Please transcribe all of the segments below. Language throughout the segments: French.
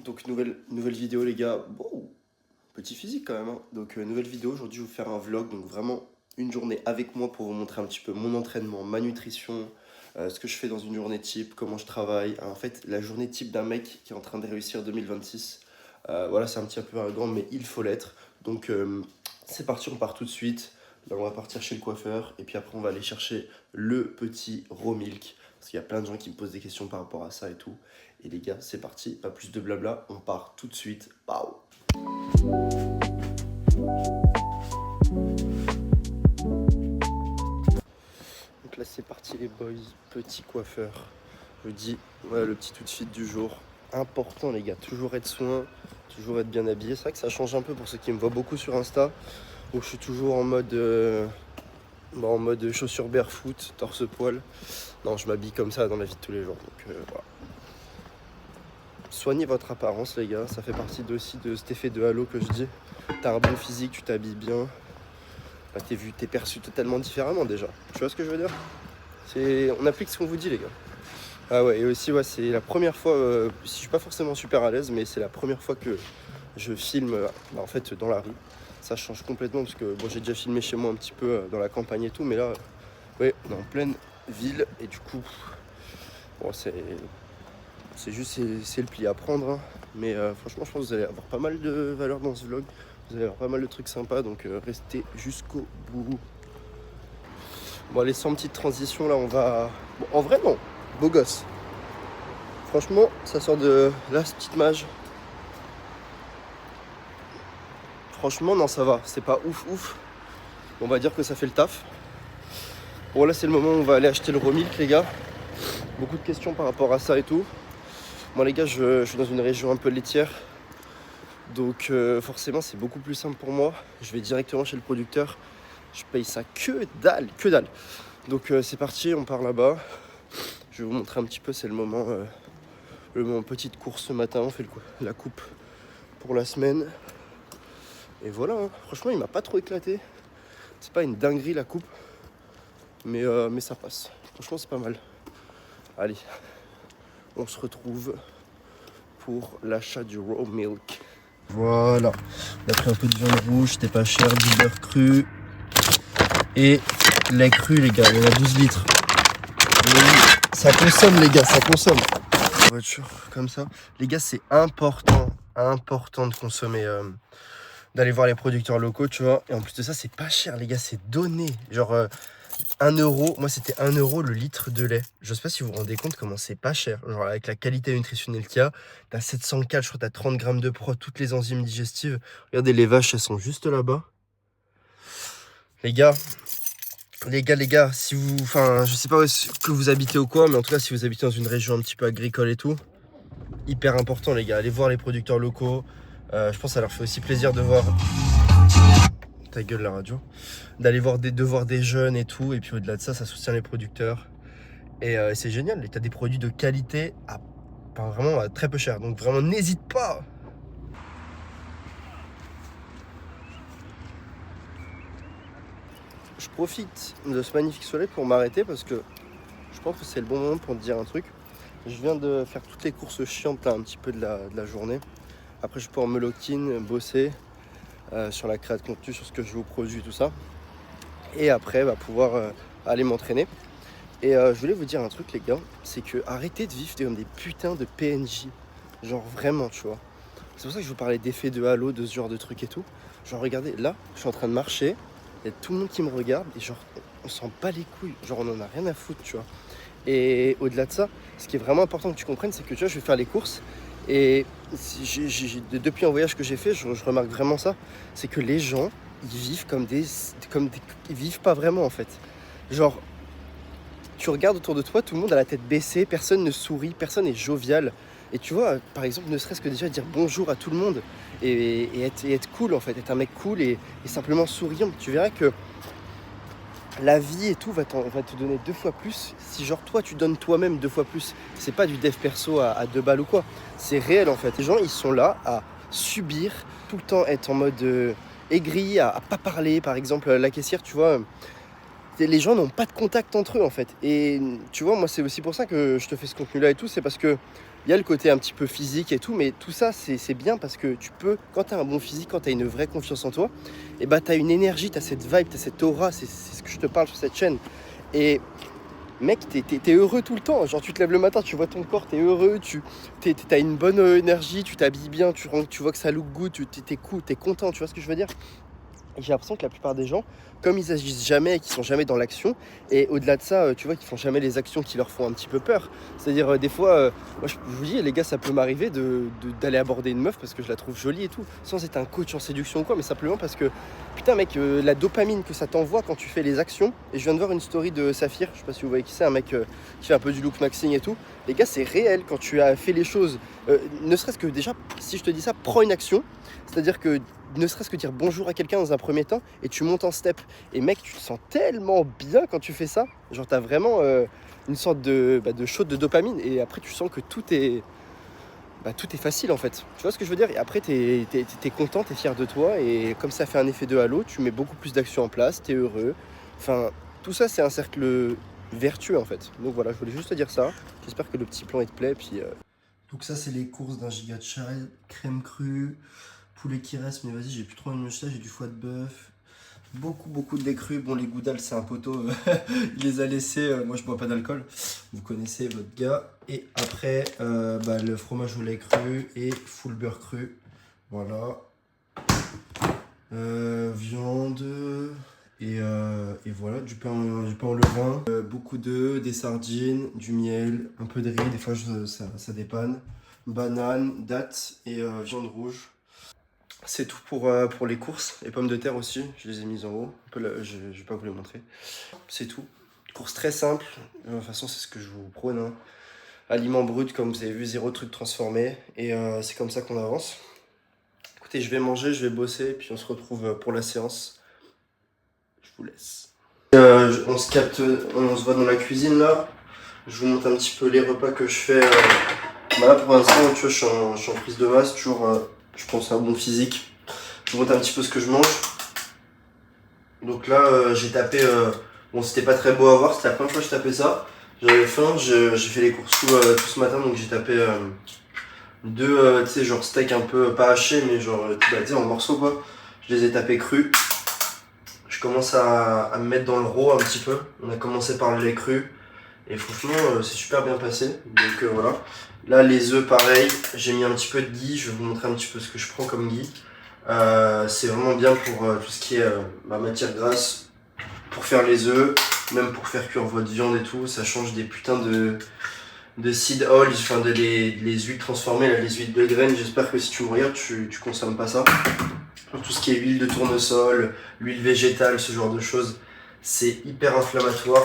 Donc nouvelle vidéo les gars, bon, petit physique quand même, hein. Donc nouvelle vidéo, aujourd'hui je vais vous faire un vlog, donc vraiment une journée avec moi pour vous montrer un petit peu mon entraînement, ma nutrition, ce que je fais dans une journée type, comment je travaille. En fait, la journée type d'un mec qui est en train de réussir 2026. Voilà, c'est un petit peu arrogant, mais il faut l'être. Donc c'est parti, on part tout de suite. Là, on va partir chez le coiffeur et puis après on va aller chercher le petit raw milk. Parce qu'il y a plein de gens qui me posent des questions par rapport à ça et tout. Et les gars, c'est parti, pas plus de blabla, on part tout de suite. Pow. Donc là c'est parti les boys, petit coiffeur. Je vous dis, voilà le petit outfit du jour. Important les gars, toujours être soin, toujours être bien habillé. C'est vrai que ça change un peu pour ceux qui me voient beaucoup sur Insta. Où je suis toujours en mode chaussures barefoot, torse-poil. Non, je m'habille comme ça dans la vie de tous les jours. Donc voilà. Soignez votre apparence les gars, ça fait partie aussi de cet effet de halo que je dis. T'as un bon physique, tu t'habilles bien. Bah, t'es perçu totalement différemment déjà. Tu vois ce que je veux dire? On applique ce qu'on vous dit les gars. Ah ouais, et aussi ouais, c'est la première fois, je suis pas forcément super à l'aise, mais c'est la première fois que je filme en fait dans la rue. Ça change complètement parce que bon, j'ai déjà filmé chez moi un petit peu dans la campagne et tout, mais là, ouais, on est en pleine ville et du coup, bon, c'est juste c'est le pli à prendre, hein. Mais franchement, je pense que vous allez avoir pas mal de valeur dans ce vlog. Vous allez avoir pas mal de trucs sympas, donc restez jusqu'au bout. Bon, allez, sans petite transition, là, on va... Bon, en vrai, non. Beau gosse. Franchement, ça sort de là, cette petite mage. Franchement, non, ça va. C'est pas ouf, ouf. On va dire que ça fait le taf. Bon, là, c'est le moment où on va aller acheter le raw milk, les gars. Beaucoup de questions par rapport à ça et tout. Moi, les gars, je suis dans une région un peu laitière. Donc, forcément, c'est beaucoup plus simple pour moi. Je vais directement chez le producteur. Je paye ça que dalle, que dalle. Donc, c'est parti, on part là-bas. Je vais vous montrer un petit peu, c'est le moment petite course ce matin. On fait la coupe pour la semaine. Et voilà, hein. Franchement, il m'a pas trop éclaté. C'est pas une dinguerie la coupe. Mais ça passe. Franchement, c'est pas mal. Allez, on se retrouve pour l'achat du raw milk. Voilà, on a pris un peu de viande rouge, c'était pas cher, du beurre cru. Et lait cru, les gars, il y en a 12 litres. Oui, ça consomme, les gars, ça consomme. Voiture comme ça. Les gars, c'est important de consommer, d'aller voir les producteurs locaux, tu vois. Et en plus de ça, c'est pas cher, les gars, c'est donné. Genre, 1 euro, moi c'était 1 euro le litre de lait. Je sais pas si vous vous rendez compte comment c'est pas cher. Genre avec la qualité nutritionnelle qu'il y a, t'as 700 calories, je crois t'as 30 grammes de pro, toutes les enzymes digestives. Regardez, les vaches, elles sont juste là-bas. Les gars, si vous... Enfin, je sais pas où est-ce que vous habitez ou quoi, mais en tout cas, si vous habitez dans une région un petit peu agricole et tout, hyper important les gars, allez voir les producteurs locaux. Je pense que ça leur fait aussi plaisir de voir... Ta gueule la radio. De voir des jeunes et tout, et puis au-delà de ça, ça soutient les producteurs. Et c'est génial, tu as des produits de qualité vraiment à très peu cher. Donc vraiment, n'hésite pas. Je profite de ce magnifique soleil pour m'arrêter parce que je pense que c'est le bon moment pour te dire un truc. Je viens de faire toutes les courses chiantes là, un petit peu de la journée. Après, je peux en me lock-in, bosser sur la création de contenu, sur ce que je vous produis, tout ça. Et après, pouvoir aller m'entraîner. Et je voulais vous dire un truc les gars, c'est que arrêtez de vivre comme des putains de PNJ. Genre vraiment, tu vois. C'est pour ça que je vous parlais d'effet de halo, de ce genre de truc et tout. Genre regardez, là, je suis en train de marcher, il y a tout le monde qui me regarde et genre on s'en bat les couilles. Genre on en a rien à foutre, tu vois. Et au-delà de ça, ce qui est vraiment important que tu comprennes, c'est que tu vois, je vais faire les courses. Et depuis un voyage que j'ai fait, je remarque vraiment ça. C'est que les gens, ils vivent ils vivent pas vraiment en fait. Genre, tu regardes autour de toi, tout le monde a la tête baissée, personne ne sourit, personne n'est jovial. Et tu vois, par exemple, ne serait-ce que déjà dire bonjour à tout le monde et être cool en fait, être un mec cool et simplement souriant. Tu verras que la vie et tout va te donner 2 fois plus. Si genre toi tu donnes toi-même 2 fois plus, c'est pas du dev perso à 2 balles ou quoi. C'est réel en fait. Les gens ils sont là à subir, tout le temps être en mode aigri, à pas parler. Par exemple, la caissière, tu vois. Les gens n'ont pas de contact entre eux en fait. Et tu vois, moi c'est aussi pour ça que je te fais ce contenu là et tout, c'est parce que il y a le côté un petit peu physique et tout, mais tout ça, c'est bien parce que tu peux, quand tu as un bon physique, quand tu as une vraie confiance en toi, et bah, tu as une énergie, tu as cette vibe, tu as cette aura, c'est ce que je te parle sur cette chaîne. Et mec, t'es heureux tout le temps. Genre, tu te lèves le matin, tu vois ton corps, t'es heureux, t'as une bonne énergie, tu t'habilles bien, tu vois que ça look good, t'es cool, t'es content, tu vois ce que je veux dire? Et j'ai l'impression que la plupart des gens, comme ils agissent jamais et qu'ils sont jamais dans l'action, et au-delà de ça, tu vois qu'ils font jamais les actions qui leur font un petit peu peur. C'est-à-dire, des fois, moi je vous dis, les gars, ça peut m'arriver d'aller aborder une meuf parce que je la trouve jolie et tout, sans être un coach en séduction ou quoi, mais simplement parce que, putain mec, la dopamine que ça t'envoie quand tu fais les actions, et je viens de voir une story de Saphir, je sais pas si vous voyez qui c'est, un mec qui fait un peu du look maxing et tout, les gars, c'est réel quand tu as fait les choses, ne serait-ce que déjà, si je te dis ça, prends une action, c'est-à-dire que ne serait-ce que dire bonjour à quelqu'un dans un premier temps et tu montes en step. Et mec, tu te sens tellement bien quand tu fais ça. Genre, t'as vraiment une sorte de shot de dopamine et après, tu sens que tout est facile en fait. Tu vois ce que je veux dire? Et après, t'es content, t'es fier de toi et comme ça fait un effet de halo, tu mets beaucoup plus d'actions en place, t'es heureux. Enfin, tout ça, c'est un cercle vertueux en fait. Donc voilà, je voulais juste te dire ça. J'espère que le petit plan il te plaît. Puis, Donc ça, c'est les courses d'un giga de chai, crème crue, poulet qui reste, mais vas-y, j'ai plus trop envie de me jeter, j'ai du foie de bœuf, beaucoup de lait cru. Bon, les goudales, c'est un poteau, il les a laissés, moi je bois pas d'alcool, vous connaissez votre gars. Et après, le fromage au lait cru et full beurre cru, voilà. Viande, et voilà, du pain au levain, beaucoup d'œufs, des sardines, du miel, un peu de riz, des fois ça dépanne, banane, dattes et viande rouge. C'est tout pour les courses. Les pommes de terre aussi, je les ai mises en haut. Je vais pas vous les montrer. C'est tout. Course très simple. De toute façon, c'est ce que je vous prône, hein. Aliments bruts, comme vous avez vu, zéro truc transformé. Et c'est comme ça qu'on avance. Écoutez, je vais manger, je vais bosser, puis on se retrouve pour la séance. Je vous laisse. On se capte, on se voit dans la cuisine là. Je vous montre un petit peu les repas que je fais. Là, pour l'instant, tu vois, je suis en prise de masse, toujours, je pense à un bon physique. Je vous montre un petit peu ce que je mange. Donc là, j'ai tapé. Bon, c'était pas très beau à voir, c'était la première fois que je tapais ça. J'avais faim, j'ai fait les courses tout ce matin, donc j'ai tapé deux, tu sais, genre steak un peu pas haché, mais genre, tu sais, en morceaux quoi. Je les ai tapés crus. Je commence à me mettre dans le raw un petit peu. On a commencé par le lait cru. Et franchement, c'est super bien passé. Donc voilà. Là, les œufs, pareil. J'ai mis un petit peu de ghee. Je vais vous montrer un petit peu ce que je prends comme ghee. C'est vraiment bien pour tout ce qui est matière grasse. Pour faire les œufs, même pour faire cuire votre viande et tout. Ça change des putains de seed oils, enfin les huiles transformées, là, les huiles de graines. J'espère que si tu me regardes, tu consommes pas ça. Tout ce qui est huile de tournesol, l'huile végétale, ce genre de choses, c'est hyper inflammatoire.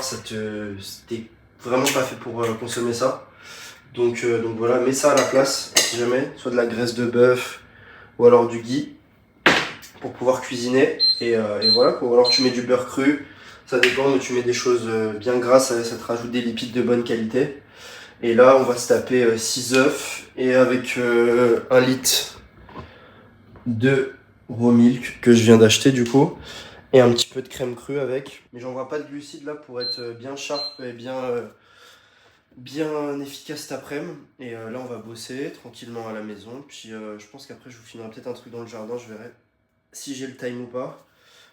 T'es vraiment pas fait pour consommer ça. Donc voilà, mets ça à la place, si jamais, soit de la graisse de bœuf ou alors du ghee pour pouvoir cuisiner. Et voilà, ou alors tu mets du beurre cru, ça dépend, mais tu mets des choses bien grasses, ça te rajoute des lipides de bonne qualité. Et là, on va se taper 6 œufs et avec 1 litre de raw milk que je viens d'acheter du coup. Et un petit peu de crème crue avec. Mais j'en vois pas de glucides là pour être bien sharp et bien efficace cet après-midi. Et là, on va bosser tranquillement à la maison. Puis je pense qu'après, je vous filmerai peut-être un truc dans le jardin. Je verrai si j'ai le time ou pas.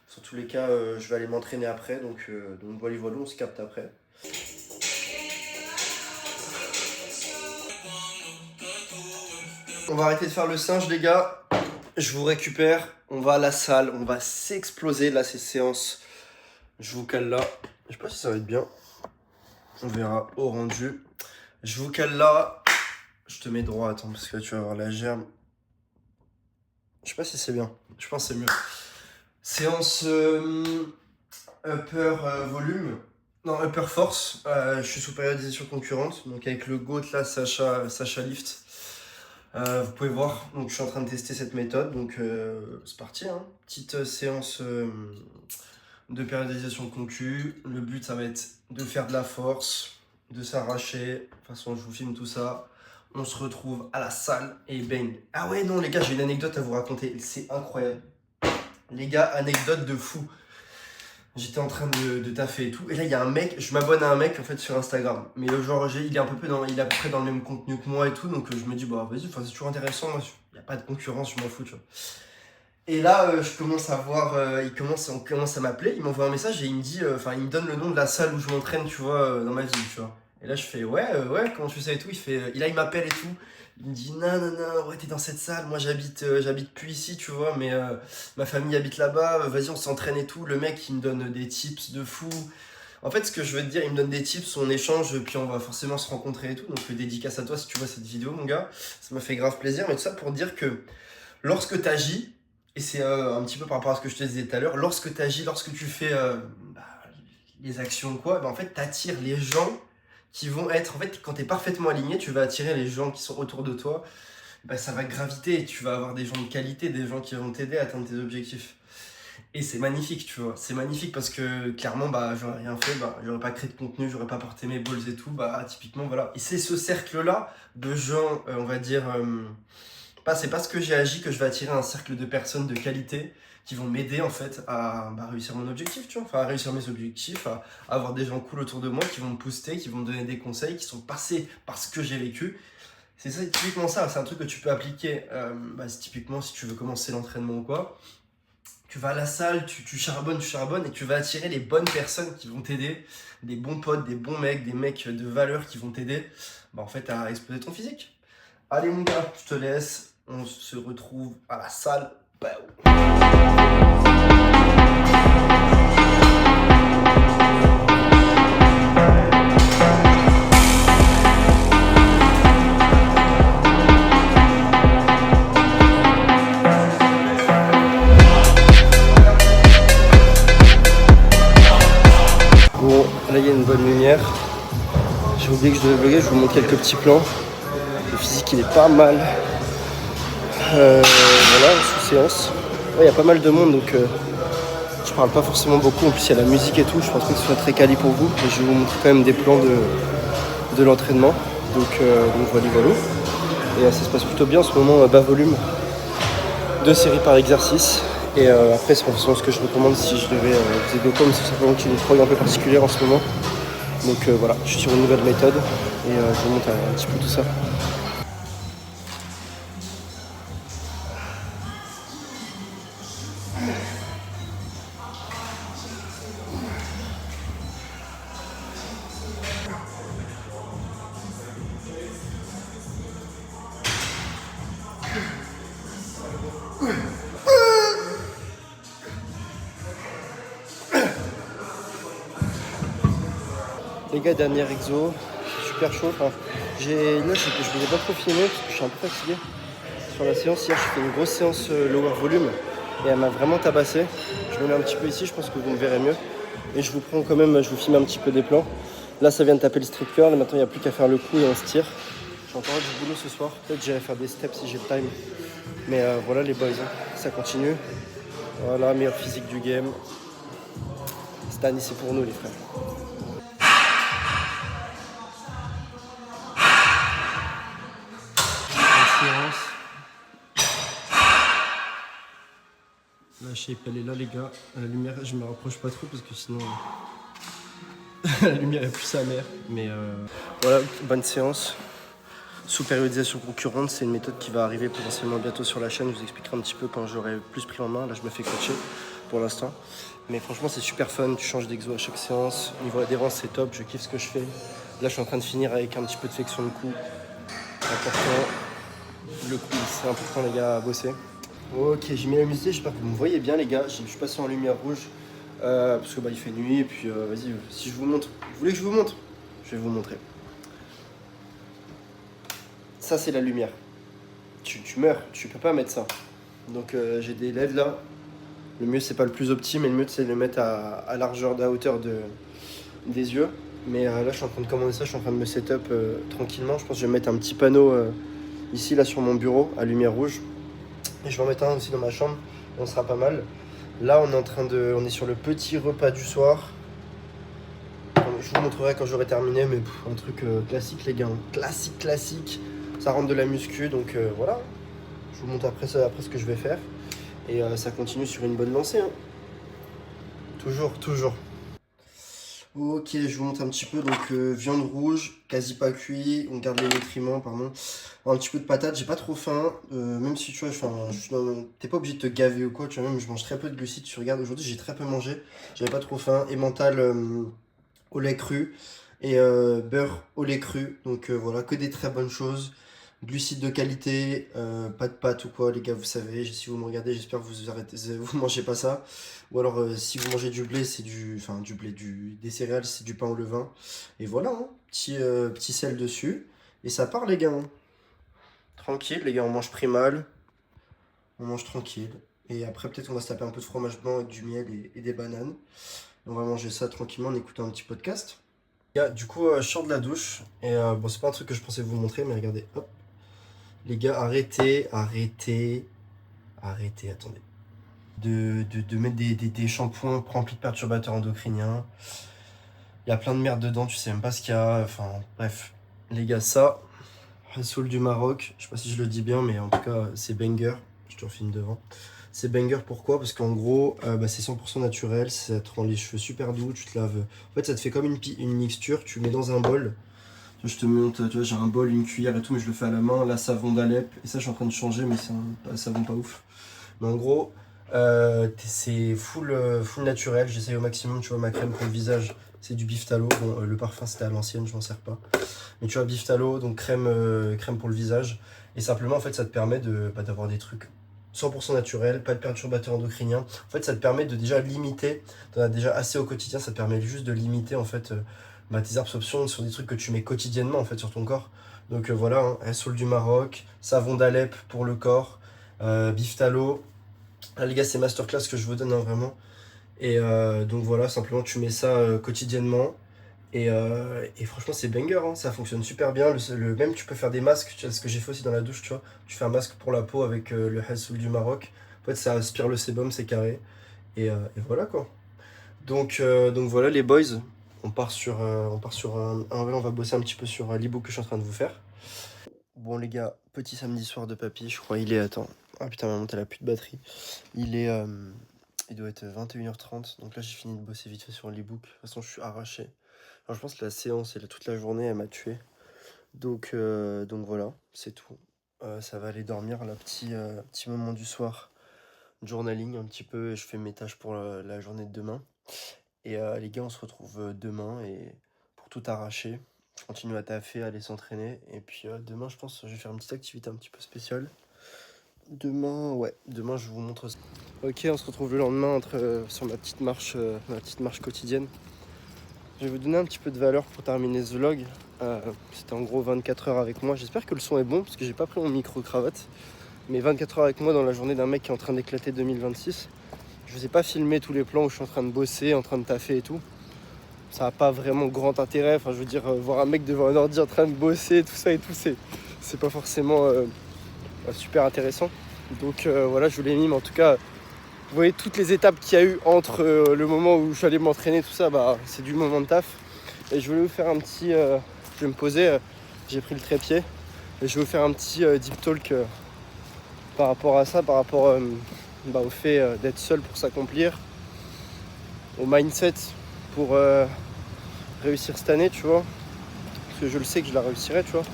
Sur tous les cas, je vais aller m'entraîner après. Donc voilà, on se capte après. On va arrêter de faire le singe, les gars. Je vous récupère. On va à la salle. On va s'exploser. Là, c'est séance. Je vous cale là. Je sais pas si ça va être bien. On verra au rendu. Je vous cale là. Je te mets droit. Attends, parce que là, tu vas avoir la germe. Je sais pas si c'est bien. Je pense que c'est mieux. Séance upper volume. Non, upper force. Je suis sous périodisation concurrente. Donc avec le GOAT là, Sacha Lift. Vous pouvez voir, donc je suis en train de tester cette méthode, donc c'est parti, hein. Petite séance de périodisation concu. Le but ça va être de faire de la force, de s'arracher. De toute façon je vous filme tout ça. On se retrouve à la salle et bang. Ah ouais non les gars, j'ai une anecdote à vous raconter, c'est incroyable. Les gars, anecdote de fou. J'étais en train de taffer et tout. Et là, il y a un mec, je m'abonne à un mec en fait sur Instagram. Mais genre, il est à peu près dans le même contenu que moi et tout. Donc je me dis, bah vas-y, c'est toujours intéressant. Moi, il n'y a pas de concurrence, je m'en fous, tu vois. Et là, je commence à voir, on commence à m'appeler. Il m'envoie un message et il me dit, il me donne le nom de la salle où je m'entraîne, tu vois, dans ma ville, tu vois. Et là, je fais, ouais, comment tu sais et tout. Il fait, il m'appelle et tout. Il me dit, non, ouais, t'es dans cette salle. Moi, j'habite plus ici, tu vois, mais ma famille habite là-bas. Vas-y, on s'entraîne et tout. Le mec, il me donne des tips de fou. En fait, ce que je veux te dire, il me donne des tips, on échange, puis on va forcément se rencontrer et tout. Donc, dédicace à toi si tu vois cette vidéo, mon gars. Ça m'a fait grave plaisir. Mais tout ça pour dire que lorsque tu agis, et c'est un petit peu par rapport à ce que je te disais tout à l'heure, lorsque tu agis, lorsque tu fais les actions ou quoi, en fait, tu attires les gens qui vont être... En fait, quand tu es parfaitement aligné, tu vas attirer les gens qui sont autour de toi. Ça va graviter et tu vas avoir des gens de qualité, des gens qui vont t'aider à atteindre tes objectifs. Et c'est magnifique, tu vois. C'est magnifique parce que clairement, j'aurais rien fait, j'aurais pas créé de contenu, j'aurais pas porté mes balls et tout. Typiquement, voilà. Et c'est ce cercle-là de gens, on va dire... c'est parce que j'ai agi que je vais attirer un cercle de personnes de qualité qui vont m'aider en fait à réussir mon objectif, tu vois, à réussir mes objectifs, à avoir des gens cool autour de moi qui vont me booster, qui vont me donner des conseils, qui sont passés par ce que j'ai vécu. C'est ça, typiquement ça, c'est un truc que tu peux appliquer, typiquement si tu veux commencer l'entraînement ou quoi. Tu vas à la salle, tu charbonnes et tu vas attirer les bonnes personnes qui vont t'aider, des bons potes, des bons mecs, des mecs de valeur qui vont t'aider en fait à exploser ton physique. Allez mon gars, je te laisse. On se retrouve à la salle. Bon, là il y a une bonne lumière. J'ai oublié que je devais vlogger, je vous montre quelques petits plans. Le physique il est pas mal. Voilà, sous séance. Il y a pas mal de monde donc je parle pas forcément beaucoup. En plus il y a la musique et tout, je pense pas que ce soit très quali pour vous. Mais je vais vous montrer quand même des plans de l'entraînement. Donc voilà. Et ça se passe plutôt bien en ce moment, bas volume. 2 séries par exercice. Et après c'est forcément ce que je recommande si je devais vous aider au com, c'est simplement qu'il y a une prog un peu particulière en ce moment. Donc voilà, je suis sur une nouvelle méthode et je vous montre un petit peu tout ça. Les gars, dernier exo, super chaud. Je ne voulais pas trop filmer parce que je suis un peu fatigué. Sur la séance hier, j'ai fait une grosse séance lower volume et elle m'a vraiment tabassé. Je me mets un petit peu ici, je pense que vous me verrez mieux. Et je vous prends quand même, je vous filme un petit peu des plans. Là, ça vient de taper le street curl. Maintenant, il n'y a plus qu'à faire le coup et on se tire. J'ai encore du boulot ce soir. Peut-être j'irai faire des steps si j'ai le time. Mais voilà les boys, ça continue. Voilà, meilleur physique du game. Stan, c'est pour nous les frères. La shape elle est là les gars, la lumière je me rapproche pas trop parce que sinon la lumière est plus sa mère. Mais voilà, bonne séance. Sous périodisation concurrente, c'est une méthode qui va arriver potentiellement bientôt sur la chaîne. Je vous expliquerai un petit peu quand j'aurai plus pris en main. Là je me fais coacher pour l'instant. Mais franchement c'est super fun, tu changes d'exo à chaque séance. Niveau adhérence c'est top, je kiffe ce que je fais. Là je suis en train de finir avec un petit peu de flexion de cou. Important. Le coup c'est important les gars à bosser. Ok, j'ai mis la musique, j'espère que vous me voyez bien les gars. Je suis passé en lumière rouge parce que il fait nuit et puis vas-y, si je vous montre. Vous voulez que je vous montre? Je vais vous montrer. Ça c'est la lumière. Tu meurs, tu peux pas mettre ça. Donc j'ai des LED là. Le mieux c'est pas le plus optime, mais le mieux c'est de le mettre à largeur, à hauteur des yeux. Mais là je suis en train de commander ça, je suis en train de me setup tranquillement. Je pense que je vais mettre un petit panneau ici là sur mon bureau à lumière rouge. Et je vais en mettre un aussi dans ma chambre, on sera pas mal. Là on est sur le petit repas du soir. Je vous montrerai quand j'aurai terminé, mais un truc classique les gars, classique. Ça rentre de la muscu, donc voilà. Je vous montre après ce que je vais faire. Et ça continue sur une bonne lancée. Hein. Toujours. Ok, je vous montre un petit peu. Donc, viande rouge, quasi pas cuit. On garde les nutriments, pardon. Un petit peu de patates. J'ai pas trop faim. Même si tu vois, t'es pas obligé de te gaver ou quoi. Tu vois, même je mange très peu de glucides. Tu regardes, aujourd'hui, j'ai très peu mangé. J'avais pas trop faim. Emmental au lait cru. Et beurre au lait cru. Donc, voilà, que des très bonnes choses. Glucides de qualité, pas de pâtes ou quoi, les gars, vous savez, si vous me regardez, j'espère que vous mangez pas ça. Ou alors, si vous mangez du blé, des céréales, c'est du pain au levain. Et voilà, hein, petit sel dessus. Et ça part, les gars, hein. Tranquille, les gars, on mange primal, on mange tranquille. Et après, peut-être on va se taper un peu de fromage blanc avec du miel et des bananes. On va manger ça tranquillement en écoutant un petit podcast. Les gars, du coup, je sors de la douche. Et bon, c'est pas un truc que je pensais vous montrer, mais regardez, hop. Les gars, arrêtez, attendez. De mettre des shampoings remplis de perturbateurs endocriniens. Il y a plein de merde dedans, tu sais même pas ce qu'il y a. Enfin, bref. Les gars, ça, Hassoul du Maroc. Je sais pas si je le dis bien, mais en tout cas, c'est banger. Je te refilme devant. C'est banger, pourquoi? Parce qu'en gros, c'est 100% naturel. Ça te rend les cheveux super doux. Tu te laves. En fait, ça te fait comme une mixture. Tu mets dans un bol. Je te montre, tu vois, j'ai un bol, une cuillère et tout, mais je le fais à la main. La savon d'Alep, et ça, je suis en train de changer, mais c'est un savon pas ouf. Mais en gros, c'est full naturel. J'essaye au maximum, tu vois, ma crème pour le visage, c'est du Biftalo. Bon, le parfum, c'était à l'ancienne, je m'en sers pas. Mais tu vois, Biftalo, donc crème pour le visage. Et simplement, en fait, ça te permet d'avoir des trucs 100% naturels, pas de perturbateurs endocriniens. En fait, ça te permet de déjà limiter, t'en as déjà assez au quotidien, ça te permet juste de limiter, en fait, tes absorptions sur des trucs que tu mets quotidiennement en fait sur ton corps. Donc voilà, hein, Hassoul du Maroc, savon d'Alep pour le corps, Biftalo. Ah, les gars, c'est masterclass que je vous donne, hein, vraiment. Et donc voilà, simplement tu mets ça quotidiennement. Et franchement, c'est banger, hein, ça fonctionne super bien. Même tu peux faire des masques, tu vois, ce que j'ai fait aussi dans la douche, tu vois. Tu fais un masque pour la peau avec le Hassoul du Maroc. En fait, ça aspire le sébum, c'est carré. Et voilà quoi. Donc voilà les boys, on part sur on va bosser un petit peu sur l'ebook que je suis en train de vous faire. Bon les gars, petit samedi soir de papy, je crois il est, attends, ah putain ma montre elle a plus de batterie. Il doit être 21h30, donc là j'ai fini de bosser vite fait sur l'ebook. De toute façon je suis arraché. Alors je pense que la séance et toute la journée elle m'a tué. Donc voilà, c'est tout. Ça va aller dormir, là, petit moment du soir. Journaling un petit peu, et je fais mes tâches pour la journée de demain. Et les gars, on se retrouve demain et pour tout arracher. Je continue à taffer, à aller s'entraîner. Et puis demain, je pense que je vais faire une petite activité un petit peu spéciale. Demain, je vous montre ça. Ok, on se retrouve le lendemain sur ma petite marche quotidienne. Je vais vous donner un petit peu de valeur pour terminer ce vlog. C'était en gros 24 heures avec moi. J'espère que le son est bon parce que j'ai pas pris mon micro-cravate. Mais 24 heures avec moi dans la journée d'un mec qui est en train d'éclater 2026. Je vous ai pas filmé tous les plans où je suis en train de bosser, en train de taffer et tout. Ça n'a pas vraiment grand intérêt. Enfin, je veux dire, voir un mec devant un ordi en train de bosser, tout ça et tout, c'est pas forcément super intéressant. Donc voilà, je vous l'ai mis, mais en tout cas, vous voyez toutes les étapes qu'il y a eu entre le moment où je suis allé m'entraîner, tout ça, c'est du moment de taf. Et je voulais vous faire un petit... je vais me poser, j'ai pris le trépied. Et je vais vous faire un petit deep talk par rapport à ça, par rapport au fait d'être seul pour s'accomplir, au mindset pour réussir cette année, tu vois. Parce que je le sais que je la réussirai, tu vois.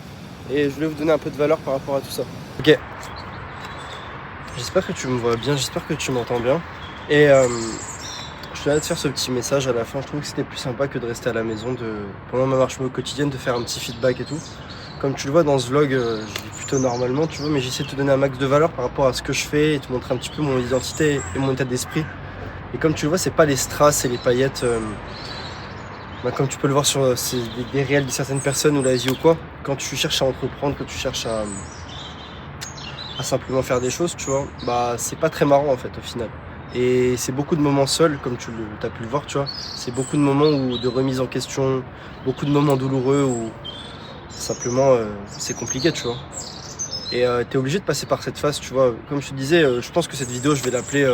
Et je voulais vous donner un peu de valeur par rapport à tout ça. Ok. J'espère que tu me vois bien, j'espère que tu m'entends bien. Et je voulais te faire ce petit message à la fin. Je trouve que c'était plus sympa que de rester à la maison, pendant ma marche quotidienne, de faire un petit feedback et tout. Comme tu le vois dans ce vlog, je vis plutôt normalement, tu vois, mais j'essaie de te donner un max de valeur par rapport à ce que je fais et te montrer un petit peu mon identité et mon état d'esprit. Et comme tu le vois, c'est pas les strass et les paillettes, comme tu peux le voir sur des réels de certaines personnes ou l'Asie ou quoi. Quand tu cherches à entreprendre, quand tu cherches à simplement faire des choses, tu vois, c'est pas très marrant en fait au final. Et c'est beaucoup de moments seuls, comme tu as pu le voir, tu vois. C'est beaucoup de moments de remise en question, beaucoup de moments douloureux où simplement c'est compliqué, tu vois. Et t'es obligé de passer par cette phase, tu vois. Comme je te disais, je pense que cette vidéo, je vais l'appeler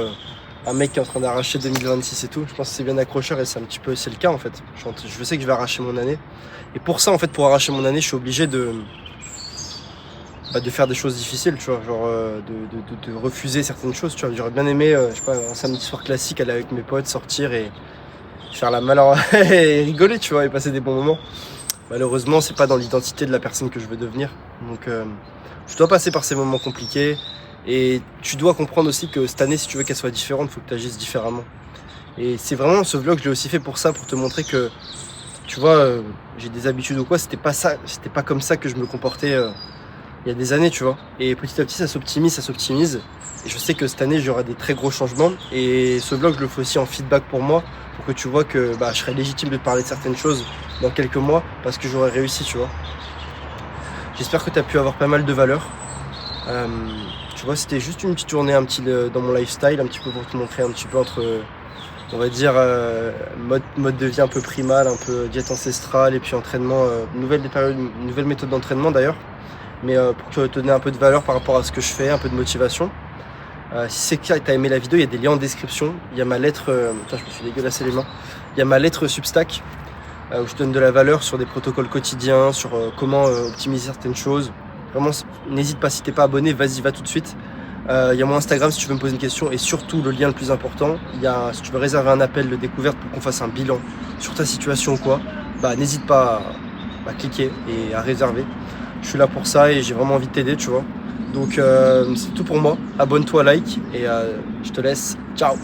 un mec qui est en train d'arracher 2026 et tout. Je pense que c'est bien accrocheur et c'est le cas en fait. Je sais que je vais arracher mon année. Et pour ça, en fait, pour arracher mon année, je suis obligé de de faire des choses difficiles, tu vois, genre de refuser certaines choses, tu vois. J'aurais bien aimé, je sais pas, un samedi soir classique, aller avec mes potes, sortir et faire la malheur et rigoler, tu vois, et passer des bons moments. Malheureusement, c'est pas dans l'identité de la personne que je veux devenir. Donc, je dois passer par ces moments compliqués. Et tu dois comprendre aussi que cette année, si tu veux qu'elle soit différente, il faut que tu agisses différemment. Et c'est vraiment, ce vlog, je l'ai aussi fait pour ça, pour te montrer que, tu vois, j'ai des habitudes ou quoi, c'était pas comme ça que je me comportais il y a des années, tu vois. Et petit à petit, ça s'optimise. Et je sais que cette année, j'aurai des très gros changements. Et ce vlog, je le fais aussi en feedback pour moi, pour que tu vois que je serai légitime de te parler de certaines choses dans quelques mois, parce que j'aurai réussi, tu vois. J'espère que tu as pu avoir pas mal de valeur. Tu vois, c'était juste une petite journée dans mon lifestyle, un petit peu pour te montrer un petit peu entre, on va dire, mode de vie un peu primal, un peu diète ancestrale et puis entraînement, nouvelle méthode d'entraînement d'ailleurs. Mais pour te donner un peu de valeur par rapport à ce que je fais, un peu de motivation. Si c'est que tu as aimé la vidéo, il y a des liens en description. Il y a ma lettre, je me suis dégueulassé les mains. Il y a ma lettre Substack où je donne de la valeur sur des protocoles quotidiens, sur comment optimiser certaines choses. Vraiment, n'hésite pas, si t'es pas abonné, vas-y, va tout de suite. Il y a mon Instagram si tu veux me poser une question. Et surtout, le lien le plus important, si tu veux réserver un appel de découverte pour qu'on fasse un bilan sur ta situation ou quoi, n'hésite pas à cliquer et à réserver. Je suis là pour ça et j'ai vraiment envie de t'aider, tu vois. Donc c'est tout pour moi. Abonne-toi, like et je te laisse. Ciao.